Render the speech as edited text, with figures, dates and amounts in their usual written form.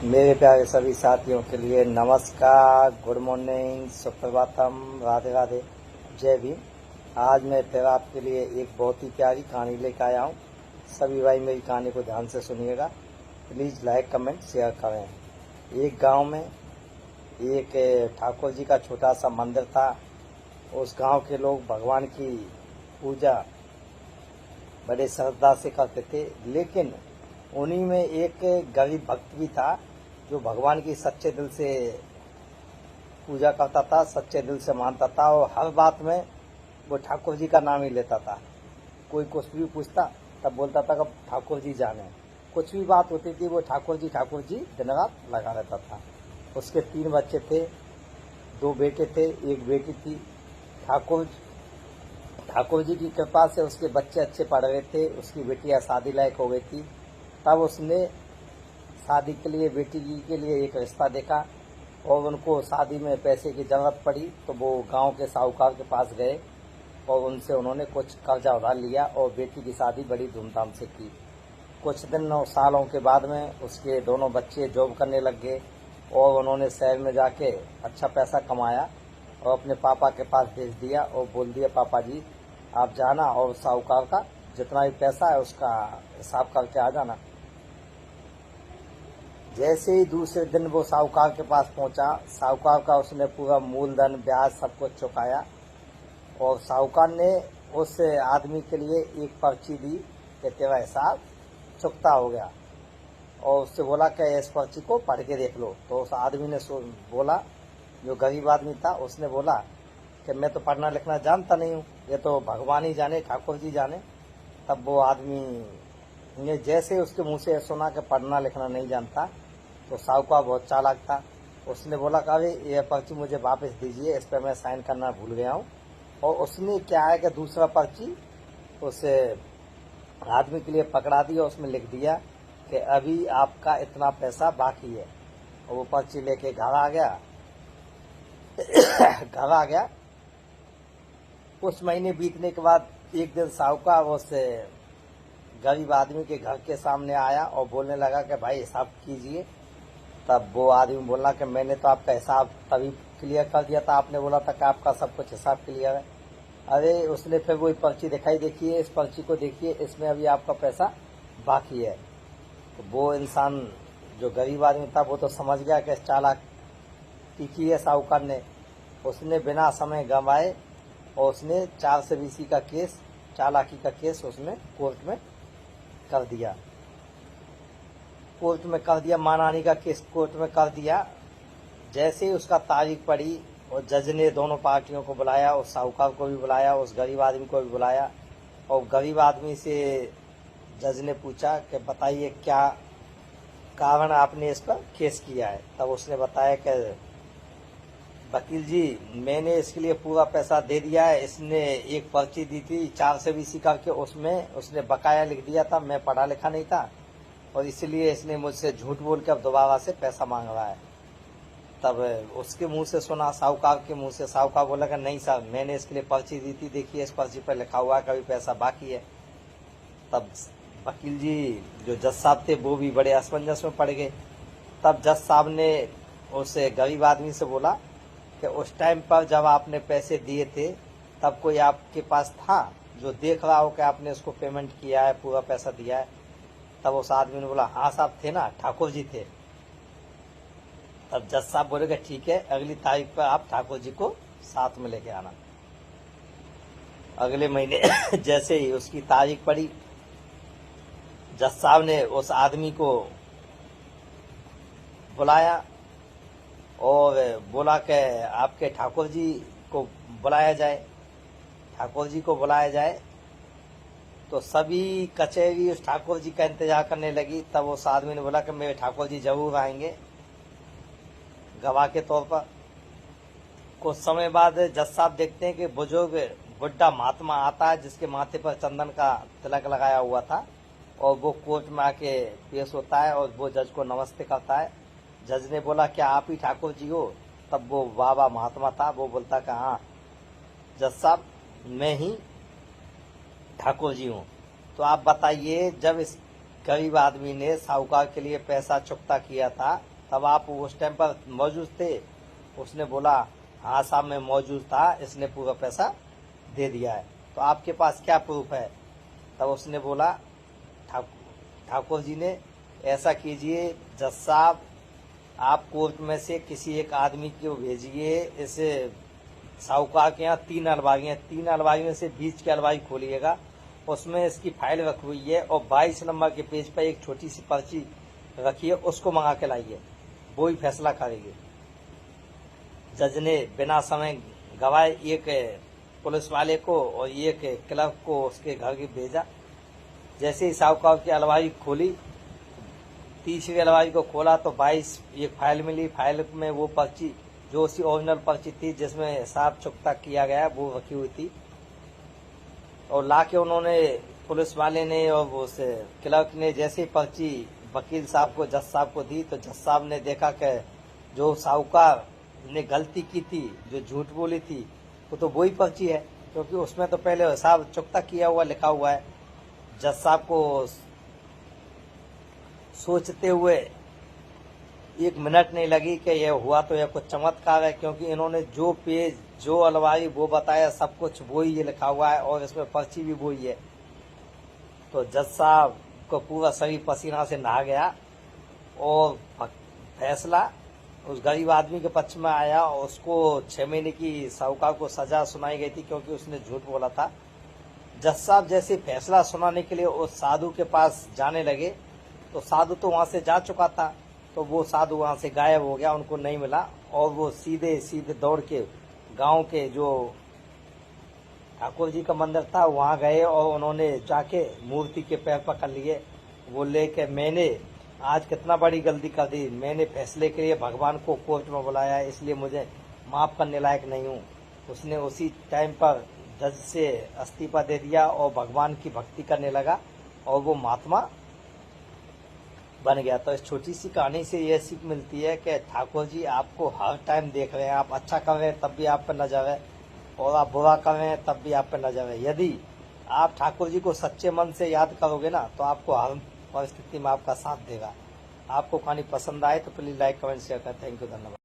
मेरे प्यारे सभी साथियों के लिए नमस्कार, गुड मॉर्निंग, सुप्रभातम, राधे राधे, जय भीम। आज मैं फिर आपके लिए एक बहुत ही प्यारी कहानी लेकर आया हूँ। सभी भाई मेरी कहानी को ध्यान से सुनिएगा। प्लीज़ लाइक कमेंट शेयर करें। एक गांव में एक ठाकुर जी का छोटा सा मंदिर था। उस गांव के लोग भगवान की पूजा बड़े श्रद्धा से करते थे, लेकिन उन्हीं में एक गरीब भक्त भी था जो भगवान की सच्चे दिल से पूजा करता था, सच्चे दिल से मानता था और हर बात में वो ठाकुर जी का नाम ही लेता था। कोई कुछ भी पूछता तब बोलता था कि ठाकुर जी जाने। कुछ भी बात होती थी वो ठाकुर जी दिन रात लगा रहता था। उसके 3 बच्चे थे, 2 बेटे थे, 1 बेटी थी। ठाकुर जी की कृपा से उसके बच्चे अच्छे पढ़ रहे थे, उसकी बेटियां शादी लायक हो गई थी। तब उसने शादी के लिए बेटी जी के लिए एक रिश्ता देखा और उनको शादी में पैसे की जरूरत पड़ी तो वो गांव के साहूकार के पास गए और उनसे उन्होंने कुछ कर्जा उधार लिया और बेटी की शादी बड़ी धूमधाम से की। कुछ दिन और सालों के बाद में उसके दोनों बच्चे जॉब करने लग गए और उन्होंने शहर में जाके अच्छा पैसा कमाया और अपने पापा के पास भेज दिया और बोल दिया, पापा जी आप जाना और साहूकार का जितना भी पैसा है उसका हिसाब करके आ जाना। जैसे ही दूसरे दिन वो साहूकार के पास पहुंचा, साहूकार का उसने पूरा मूलधन ब्याज सब कुछ चुकाया और साहूकार ने उस आदमी के लिए एक पर्ची दी कि तेरा हिसाब चुकता हो गया और उससे बोला कि इस पर्ची को पढ़ के देख लो। तो उस आदमी ने बोला, जो गरीब आदमी था, उसने बोला कि मैं तो पढ़ना लिखना जानता नहीं हूँ, ये तो भगवान ही जाने, ठाकुर जी जाने। तब वो आदमी ने जैसे उसके मुंह से सुना कि पढ़ना लिखना नहीं जानता तो साहूकार बहुत चालाक था। उसने बोला कि अरे ये पर्ची मुझे वापस दीजिए, इस पर मैं साइन करना भूल गया हूँ। और उसने क्या है कि दूसरा पर्ची उस आदमी के लिए पकड़ा दिया, उसमें लिख दिया कि अभी आपका इतना पैसा बाकी है। और वो पर्ची लेके घर आ गया। कुछ महीने बीतने के बाद एक दिन साहूकार उस गरीब आदमी के घर के सामने आया और बोलने लगा कि भाई हिसाब कीजिए। तब वो आदमी बोला कि मैंने तो आपका हिसाब तभी क्लियर कर दिया था, आपने बोला था कि आपका सब कुछ हिसाब क्लियर है। अरे उसने फिर वही पर्ची दिखाई, देखिए इस पर्ची को देखिए, इसमें अभी आपका पैसा बाकी है। तो वो इंसान जो गरीब आदमी था वो तो समझ गया कि चालाक की है साहूकार ने। उसने बिना समय गंवाए और उसने 4 से बीसी का केस, चालाकी का केस उसने कोर्ट में कर दिया, मानहानि का केस कोर्ट में कर दिया। जैसे ही उसका तारीख पड़ी और जज ने दोनों पार्टियों को बुलाया, उस साहूकार को भी बुलाया, उस गरीब आदमी को भी बुलाया और गरीब आदमी से जज ने पूछा कि बताइए क्या कारण आपने इस पर केस किया है। तब उसने बताया कि वकील जी मैंने इसके लिए पूरा पैसा दे दिया है, इसने एक पर्ची दी थी 4 से बीसी करके, उसमें उसने बकाया लिख दिया था, मैं पढ़ा लिखा नहीं था और इसलिए इसने मुझसे झूठ बोल कर दोबारा से पैसा मांग रहा है। तब उसके मुंह से सुना, साहूकार के मुंह से, साहूकार बोला कि नहीं साहब मैंने इसके लिए पर्ची दी थी, देखिए इस पर्ची पर लिखा हुआ है कभी पैसा बाकी है। तब वकील जी जो जज साहब थे वो भी बड़े असमंजस में पड़ गए। तब जज साहब ने उस गरीब आदमी से बोला कि उस टाइम पर जब आपने पैसे दिए थे तब कोई आपके पास था जो देख रहा हो कि आपने उसको पेमेंट किया है, पूरा पैसा दिया है। तब उस आदमी ने बोला हाँ साहब थे ना, ठाकुर जी थे। तब जज साहब बोले कि ठीक है, अगली तारीख पर आप ठाकुर जी को साथ में लेके आना। अगले महीने जैसे ही उसकी तारीख पड़ी, जज साहब ने उस आदमी को बुलाया और बोला कि आपके ठाकुर जी को बुलाया जाए। तो सभी कचहरी उस ठाकुर जी का इंतजार करने लगी। तब उस आदमी ने बोला कि मेरे ठाकुर जी जरूर आएंगे गवाह के तौर पर। कुछ समय बाद जज साहब देखते हैं कि बुजुर्ग बुढ़ा महात्मा आता है जिसके माथे पर चंदन का तिलक लगाया हुआ था और वो कोर्ट में आके पेश होता है और वो जज को नमस्ते करता है। जज ने बोला क्या आप ही ठाकुर जी हो? तब वो बाबा महात्मा था, वो बोलता कि हाँ जज साहब मैं ही ठाकुर जी हूँ। तो आप बताइए, जब इस गरीब आदमी ने साहूकार के लिए पैसा चुकता किया था तब आप उस टाइम पर मौजूद थे? उसने बोला हाँ साहब मैं मौजूद था, इसने पूरा पैसा दे दिया है। तो आपके पास क्या प्रूफ है? तब उसने बोला ठाकुर जी ने ऐसा कीजिए जज साहब, आप कोर्ट में से किसी एक आदमी को भेजिए, इस साहूकार के यहाँ 3 अलमारियां, 3 अलमारियों से बीच की अलमारी खोलिएगा, उसमें इसकी फाइल रखी हुई है और 22 नंबर के पेज पर एक छोटी सी पर्ची रखिए, उसको मंगा के लाइए, वो ही फैसला करेगी। जज ने बिना समय गवाए एक पुलिस वाले को और एक क्लर्क को उसके घर के भेजा। जैसे ही साहूकार की अलमारी खोली, तीसरी अलमारी को खोला तो 22 एक फाइल मिली। फाइल में वो पर्ची जो उसी ओरिजिनल पर्ची थी जिसमें हिसाब चुकता किया गया वो रखी हुई थी। और लाके उन्होंने पुलिस वाले ने और उस क्लर्क ने जैसे पर्ची वकील साहब को जज साहब को दी तो जज साहब ने देखा कि जो साहूकार ने गलती की थी, जो झूठ बोली थी, वो तो वही पर्ची है, क्योंकि उसमें तो पहले हिसाब चुकता किया हुआ लिखा हुआ है। जज साहब को सोचते हुए 1 मिनट नहीं लगी कि यह हुआ तो यह कुछ चमत्कार है, क्योंकि इन्होंने जो पेज जो अलमारी वो बताया सब कुछ वही ये लिखा हुआ है और इसमें पर्ची भी वही है। तो जज साहब को पूरा शरीर पसीना से नहा गया और फैसला उस गरीब आदमी के पक्ष में आया। उसको 6 महीने की साहूकार को सजा सुनाई गई थी क्योंकि उसने झूठ बोला था। जज साहब जैसे फैसला सुनाने के लिए उस साधु के पास जाने लगे तो साधु तो वहां से जा चुका था, तो वो साधु वहां से गायब हो गया, उनको नहीं मिला। और वो सीधे सीधे दौड़ के गांव के जो ठाकुर जी का मंदिर था वहां गए और उन्होंने जाके मूर्ति के पैर पकड़ लिए। बोले कि मैंने आज कितना बड़ी गलती कर दी, मैंने फैसले के लिए भगवान को कोर्ट में बुलाया, इसलिए मुझे माफ करने लायक नहीं हूँ। उसने उसी टाइम पर जज से इस्तीफा दे दिया और भगवान की भक्ति करने लगा और वो महात्मा बन गया। तो इस छोटी सी कहानी से यह सीख मिलती है कि ठाकुर जी आपको हर टाइम देख रहे हैं। आप अच्छा कर रहे हैं तब भी आप पर नजर है और आप बुरा कर रहे हैं तब भी आप पर नजर है। यदि आप ठाकुर जी को सच्चे मन से याद करोगे ना तो आपको हर परिस्थिति में आपका साथ देगा। आपको कहानी पसंद आए तो प्लीज लाइक कमेंट शेयर करें। थैंक यू, धन्यवाद।